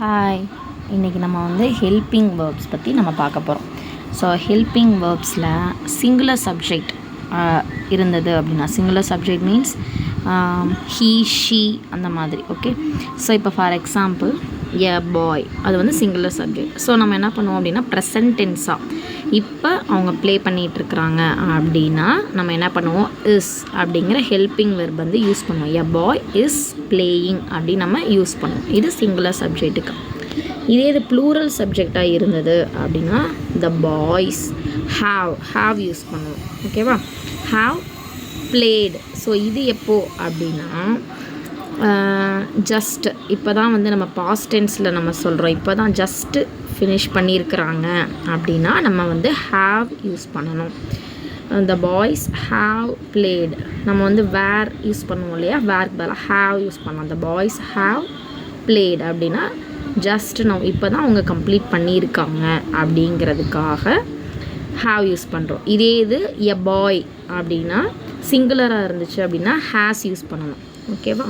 Hi, இன்றைக்கி நம்ம வந்து ஹெல்பிங் வேர்ப்ஸ் பற்றி நம்ம பார்க்க போகிறோம். ஸோ ஹெல்பிங் வேர்ப்ஸில் சிங்குலர் சப்ஜெக்ட் இருந்தது அப்படின்னா, singular subject means he she அந்த மாதிரி. ஓகே, ஸோ இப்போ ஃபார் எக்ஸாம்பிள் எ பாய், அது வந்து சிங்குலர் சப்ஜெக்ட். ஸோ நம்ம என்ன பண்ணுவோம் அப்படின்னா, ப்ரெசன்ட் டென்ஸாக இப்போ அவங்க ப்ளே பண்ணிகிட்ருக்குறாங்க அப்படின்னா நம்ம என்ன பண்ணுவோம், இஸ் அப்படிங்கிற ஹெல்பிங் வெர்ப் வந்து யூஸ் பண்ணுவோம். எ பாய் இஸ் பிளேயிங் அப்படின்னு நம்ம யூஸ் பண்ணுவோம். இது சிங்குலர் சப்ஜெக்ட்டுக்கு. இதே இது ப்ளூரல் சப்ஜெக்டாக இருந்தது அப்படின்னா த பாய்ஸ் ஹாவ் யூஸ் பண்ணுவோம். ஓகேவா, ஹாவ் பிளேடு. ஸோ இது எப்போ அப்படின்னா ஜஸ்ட் இப்போ தான் வந்து நம்ம பாஸ்ட் டென்ஸில் நம்ம சொல்கிறோம், இப்போ தான் ஜஸ்ட்டு ஃபினிஷ் பண்ணியிருக்கிறாங்க அப்படின்னா நம்ம வந்து ஹாவ் யூஸ் பண்ணணும். த பாய்ஸ் ஹாவ் பிளேடு. நம்ம வந்து வேர் யூஸ் பண்ணுவோம் இல்லையா, வேர்க்கு பதிலாக ஹாவ் யூஸ் பண்ணலாம். த பாய்ஸ் ஹாவ் பிளேடு அப்படின்னா ஜஸ்ட் நம்ம இப்போ தான் அவங்க கம்ப்ளீட் பண்ணியிருக்காங்க அப்படிங்கிறதுக்காக ஹாவ் யூஸ் பண்ணுறோம். இதே இது எ பாய் அப்படின்னா சிங்குலராக இருந்துச்சு அப்படின்னா ஹேஸ் யூஸ் பண்ணணும். ஓகேவா,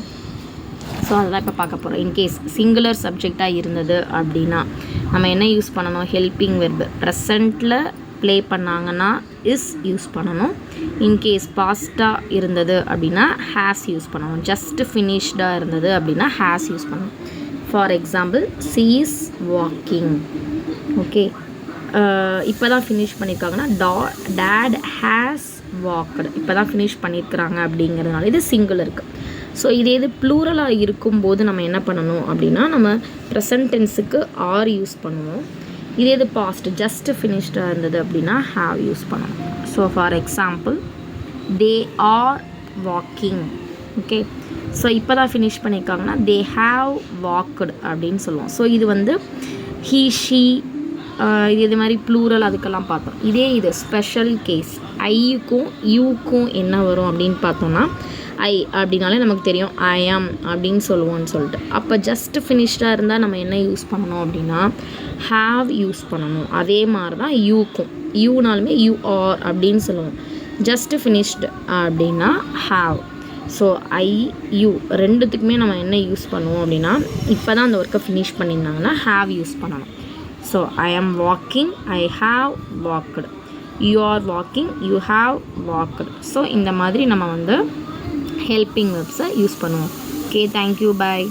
ஸோ அதெல்லாம் இப்போ பார்க்க போகிறோம். இன்கேஸ் சிங்குலர் சப்ஜெக்டாக இருந்தது அப்படின்னா நம்ம என்ன யூஸ் பண்ணணும், ஹெல்பிங் வெர்பு. ப்ரெசண்ட்டில் ப்ளே பண்ணாங்கன்னா இஸ் யூஸ் பண்ணணும். இன்கேஸ் பாஸ்ட்டாக இருந்தது அப்படின்னா ஹேஸ் யூஸ் பண்ணணும். ஜஸ்ட் ஃபினிஷ்டாக இருந்தது அப்படின்னா ஹேஸ் யூஸ் பண்ணணும். For example C is walking. Okay, இப்போ தான் ஃபினிஷ் பண்ணியிருக்காங்கன்னா டேட் ஹேஸ் வாக்டு. இப்போ தான் ஃபினிஷ் பண்ணியிருக்கிறாங்க அப்படிங்கிறதுனால இது சிங்குலருக்கு. ஸோ இதே இது ப்ளூரலாக இருக்கும்போது நம்ம என்ன பண்ணணும் அப்படின்னா, நம்ம ப்ரெசன்ட் டென்ஸுக்கு ஆர் யூஸ் பண்ணுவோம். இதே இது பாஸ்ட் ஜஸ்ட் ஃபினிஷ்டாக இருந்தது அப்படின்னா ஹாவ் யூஸ் பண்ணணும். So for example they are walking. Okay, so இப்போ தான் ஃபினிஷ் பண்ணியிருக்காங்கன்னா தே ஹாவ் வாக்டு அப்படின்னு சொல்லுவோம். ஸோ இது வந்து ஹீ ஷீ இது மாதிரி ப்ளூரல் அதுக்கெல்லாம் பார்த்தோம். இதே இது ஸ்பெஷல் கேஸ் ஐக்கும் யூக்கும் என்ன வரும் அப்படின்னு பார்த்தோம்னா, ஐ அப்படின்னாலே நமக்கு தெரியும் ஐ ஆம் அப்படின்னு சொல்லுவோம்னு சொல்லிட்டு. அப்போ ஜஸ்ட் ஃபினிஷ்டாக இருந்தால் நம்ம என்ன யூஸ் பண்ணணும் அப்படின்னா ஹாவ் யூஸ் பண்ணணும். அதே மாதிரி தான் யூக்கும், யூனாலுமே யூ ஆர் அப்படின்னு சொல்லுவோம். ஜஸ்ட் ஃபினிஷ்டு அப்படின்னா ஹாவ். ஸோ ஐ யூ ரெண்டுத்துக்குமே நம்ம என்ன யூஸ் பண்ணுவோம் அப்படின்னா, இப்போ தான் அந்த ஒர்க்கை ஃபினிஷ் பண்ணியிருந்தாங்கன்னா ஹாவ் யூஸ் பண்ணணும். ஸோ ஐ ஆம் walking, I have walked. You are walking, you have walked. So இந்த மாதிரி நம்ம வந்து ஹெல்பிங் வெர்ப்ஸை யூஸ் பண்ணுவோம். ஓகே, தேங்க்யூ, பாய்.